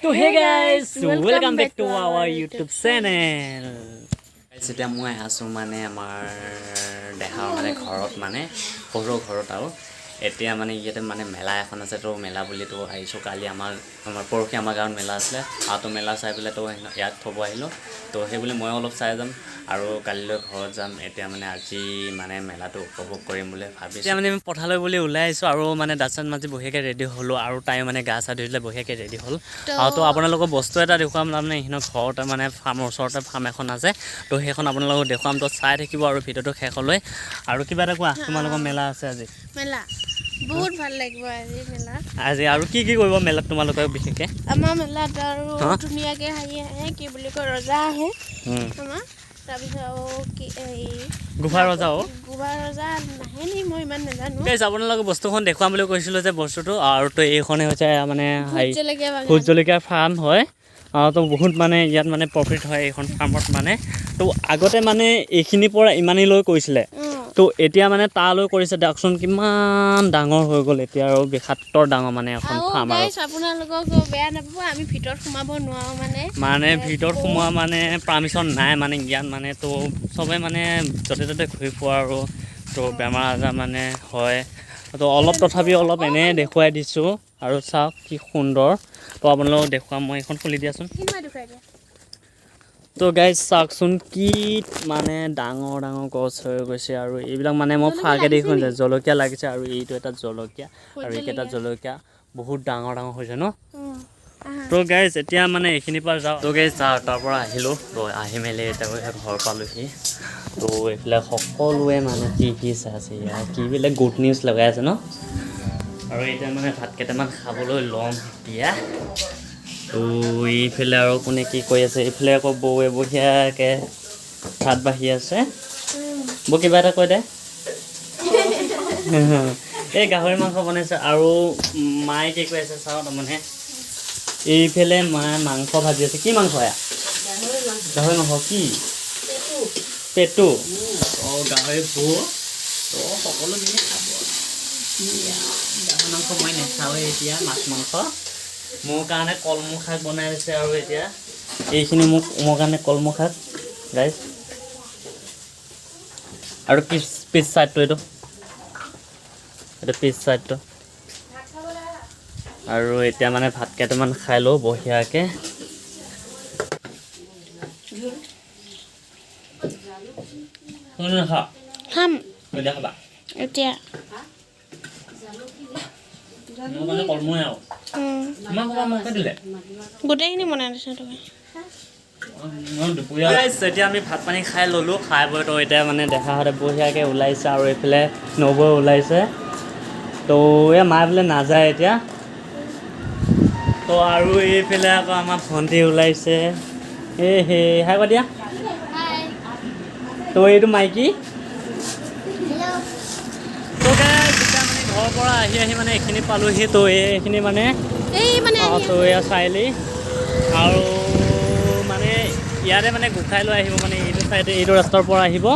So hey guys, welcome back to our YouTube channel. Today মই আছো মানে আমাৰ দেহা মানে ঘৰত মানে সৰু ঘৰত আৰু এতিয়া মানে ইয়াতে মানে মেলা এখন আছে তো মেলা বুলি তো আহিছো কালি আমাৰ পৰখি আমাৰ গাঁৱত মেলা আছিল আৰু তো মেলা চাই পেলাই তো ইয়াত থব আহিলো তো সেই বুলি মই অলপ চাই যাম আৰু কালিলৈ ঘৰত যাম এতিয়া মানে আজি মানে মেলাটো উপভোগ কৰিম বুলি ভাবিছো এতিয়া মানে আমি পথাৰলৈ বুলি ওলাই আহিছো আৰু মানে দাচন মাজি বহিয়াকে ৰেডি হলো আৰু তাই মানে গা চা ধুইলে বহিয়াকে ৰেডি হল আৰু তো আপোনালোকক বস্তু এটা দেখুৱাম মানে ইহনৰ ঘৰতে মানে ফাৰ্মৰ ওচৰতে ফাৰ্ম এখন আছে তো সেইখন আপোনালোকক দেখুৱাম তো চাই থাকিব আৰু ভিডিওটো শেষলৈ আৰু কিবা এটা কোৱা তোমালোকৰ মেলা আছে আজি মেলা বহুত ভাল লাগিব আজি আৰু কি কৰিব মেলাত তোমালোকৰ বিশেষকে আমাৰ মেলাত আৰু ধুনীয়াকে হাঁহি আহে কি বুলি কয় ৰজা আহে আমাৰ তাৰপিছত কি এই গুফা ৰজা নাহে নি মই ইমান নাজানো গাইজ আপোনালোকে বস্তুখন দেখুৱাম বুলি কৈছিলোঁ যে বস্তুটো আৰু তো এইখনে হৈছে মানে ভোট জলকীয়া ফাৰ্ম হয় তো বহুত মানে ইয়াত মানে প্ৰফিট হয় এইখন ফাৰ্মত মানে তো আগতে মানে এইখিনিৰ পৰা ইমানেই লৈ কৰিছিলে তো এতিয়া মানে তালৈ কৰিছে দিয়কচোন কিমান ডাঙৰ হৈ গ'ল এতিয়া আৰু বিশাত্তৰ ডাঙৰ মানে এখন ফাৰ্ম আৰু আপোনালোকক বেয়া নাপাব আমি ভিতৰত সোমাব নোৱাৰো মানে ভিতৰত সোমোৱা মানে পাৰ্মিশ্যন নাই মানে ইয়াত মানে তো চবে মানে য'তে ত'তে ঘূৰি ফুৰা আৰু তো বেমাৰ আজাৰ মানে হয় তো অলপ তথাপি অলপ এনেই দেখুৱাই দিছোঁ আৰু চাওক কি সুন্দৰ তো আপোনালোকক দেখুৱাম মই এইখন খুলি দিয়াচোন তো গাইজ চাওকচোন কি মানে ডাঙৰ ডাঙৰ গছ হৈ গৈছে আৰু এইবিলাক মানে মই ফাকে দেখোন যে জলকীয়া লাগিছে আৰু এইটো এটা জলকীয়া আৰু এইকেইটা জলকীয়া বহুত ডাঙৰ ডাঙৰ হৈছে ন তো গাইজ এতিয়া মানে এইখিনিৰ পৰা যাওঁ তো গাইজ তাৰ পৰা আহিলোঁ তো আহি মেলি এতিয়া ঘৰ পালোহি তো এইবিলাক সকলোৱে মানে টিভি চাই আছে ইয়াৰ টিভিবিলাক গুড নিউজ লগাই আছে ন আৰু এতিয়া মানে ভাত কেইটামান খাবলৈ ল'ম এতিয়া তো এইফালে আৰু কোনে কি কৈ আছে এইফালে আকৌ বৌৱে বঢ়িয়াকৈ ভাত বাঢ়ি আছে বৌ কিবা এটা কৈ দে এই গাহৰি মাংস বনাইছে আৰু মায়ে কি কৈ আছে চাওঁ তাৰমানে এইফালে মায়ে মাংস ভাজি আছে কি মাংস এয়া গাহৰি মাংস কি পেটু অঁ গাহৰি ভো তো সকলো মিলি খাব গাহৰি মাংস মই নাখাওঁৱেই এতিয়া মাছ মাংস মোৰ কাৰণে কলমৌ শাক বনাই আছে আৰু এতিয়া এইখিনি মোৰ কাৰণে কলমৌ শাক গাইজ আৰু পিছ চাইডটো এইটো পিছ চাইডটো আৰু এতিয়া মানে ভাত কেইটামান খাই লওঁ বঢ়িয়াকৈ খাম এতিয়া গোটেইখিনি বনাই দিছে তুমি এতিয়া আমি ভাত পানী খাই ল'লোঁ খাই বৈ তো এতিয়া মানে দেখাহঁতে বঢ়িয়াকৈ ওলাইছে আৰু এইফালে নবৌ ওলাইছে তো এই মা বোলে নাযায় এতিয়া তো আৰু এইফালে আকৌ আমাৰ ভণ্টি ওলাইছে হে হাই কৈ দিয়া তো এইটো মাইকী তো যেতিয়া মানে ঘৰৰ পৰা আহি মানে এইখিনি পালোহি তো এইখিনি মানে তো এয়া চাৰিআলি আৰু মানে ইয়াতে মানে গোসাই লৈ আহিব মানে এইটো চাইডে এইটো ৰাস্তাৰ পৰা আহিব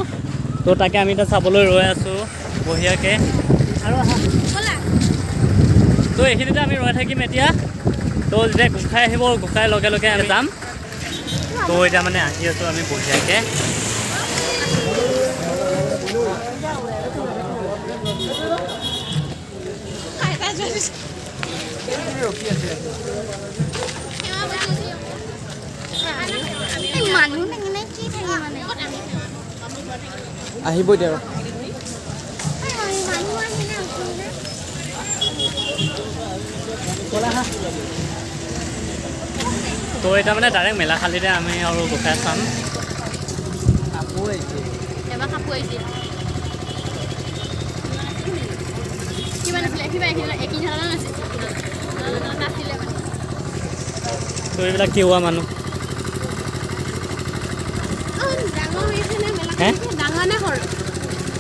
তো তাকে আমি এতিয়া চাবলৈ ৰৈ আছোঁ বঢ়িয়াকৈ আৰু তো এইখিনিতে আমি ৰৈ থাকিম এতিয়া তো যেতিয়া গোসাই আহিব গোসাই লগে লগে আমি যাম তো এতিয়া মানে আহি আছোঁ আমি বঢ়িয়াকৈ আহিব এতিয়া তো এতিয়া মানে ডাইৰেক্ট মেলা খালিতে আমি আৰু গোসাই চাম তো এইবিলাক কি হোৱা মানুহ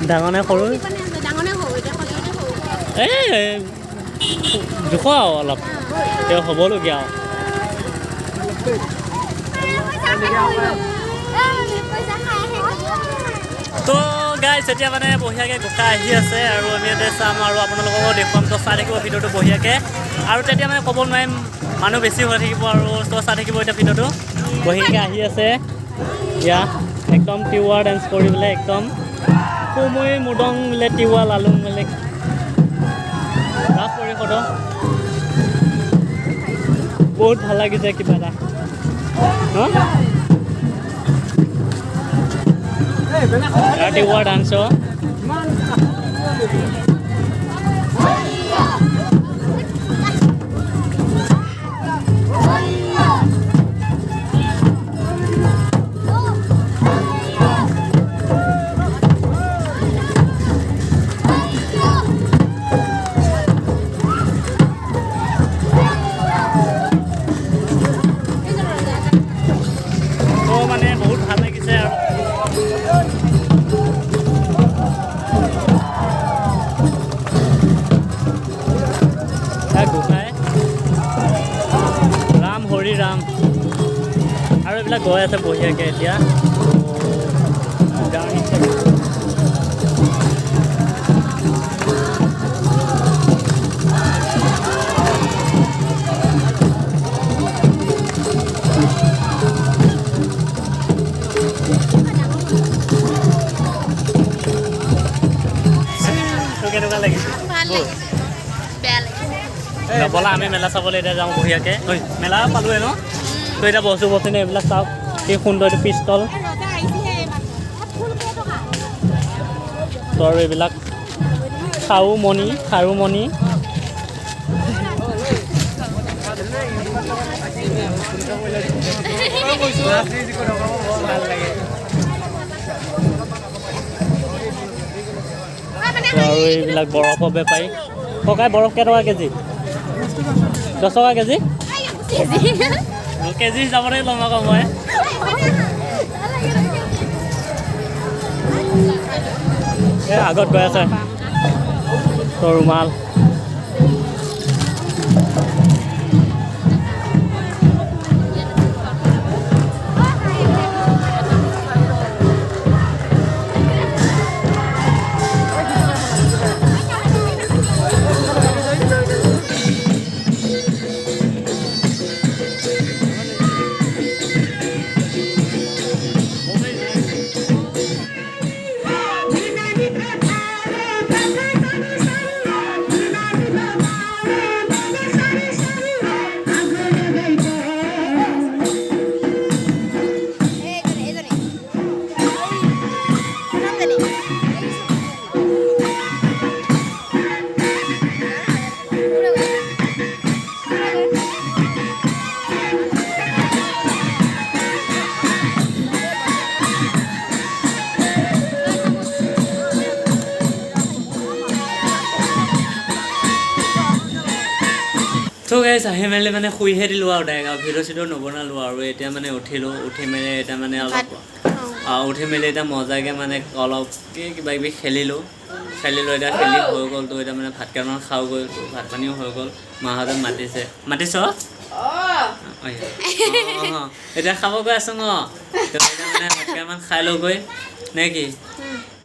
ডাঙৰ নে সৰু এই জোখ আৰু অলপ তেওঁ হ'বলগীয়া আৰু তো গাইজ এতিয়া মানে বঢ়িয়াকৈ গোসাই আহি আছে আৰু আমি ইয়াতে চাম আৰু আপোনালোককো দেখুৱাম তো চাই থাকিব ভিডিঅ'টো বঢ়িয়াকৈ আৰু তেতিয়া মানে ক'ব নোৱাৰিম মানুহ বেছি হৈ থাকিব আৰু চাই থাকিব এতিয়া ভিডিঅ'টো বহিকে আহি আছে ইয়া একদম টিৱা ডান্স কৰিবলৈ একদম কুমৈ মুদং মিলে টিৱা লালুং মিলে ৰাস পৰিষদ বহুত ভাল লাগিছে কিবা এটা টিৱা ডান্স মানে বহুত ভাল লাগিছে আৰু গোসাঁই ৰাম হৰি ৰাম আৰু এইবিলাক গৈ আছে বঢ়িয়াকৈ এতিয়া কেনেকুৱা লাগিছে ব'লা আমি মেলা চাবলৈ এতিয়া যাওঁ বঢ়িয়াকৈ মেলা পালোৱে ন তো এতিয়া বস্তু নে এইবিলাক চাওক কি সুন্দৰ এইটো পিষ্টল তো আৰু এইবিলাক খাৰুমণি আৰু এইবিলাক বৰফৰ বেপাৰী ককাই বৰফ কেইটকা কেজি 10 টকা কেজি কেজি হিচাপতে ল'ম আকৌ মই এই আগত গৈ আছে তো ৰুমাল তো গাইছ আহি মেলি মানে শুইহে দিলোঁ আৰু ডাইৰেক্ট ভিডিঅ' চিডিঅ' নবনালোঁ আৰু এতিয়া মানে উঠিলোঁ উঠি মেলি এতিয়া মানে অলপ উঠি মেলি এতিয়া মজাকৈ মানে অলপ কিবা কিবি খেলিলোঁ এতিয়া খেলি হৈ গ'ল তো এতিয়া মানে ভাত কেইটামান খাওঁ গৈ ভাত পানীও হৈ গ'ল মাহঁতে মাতিছ এতিয়া খাব গৈ আছোঁ ন এতিয়া মানে ভাত কেইটামান খাই লওঁগৈ নে কি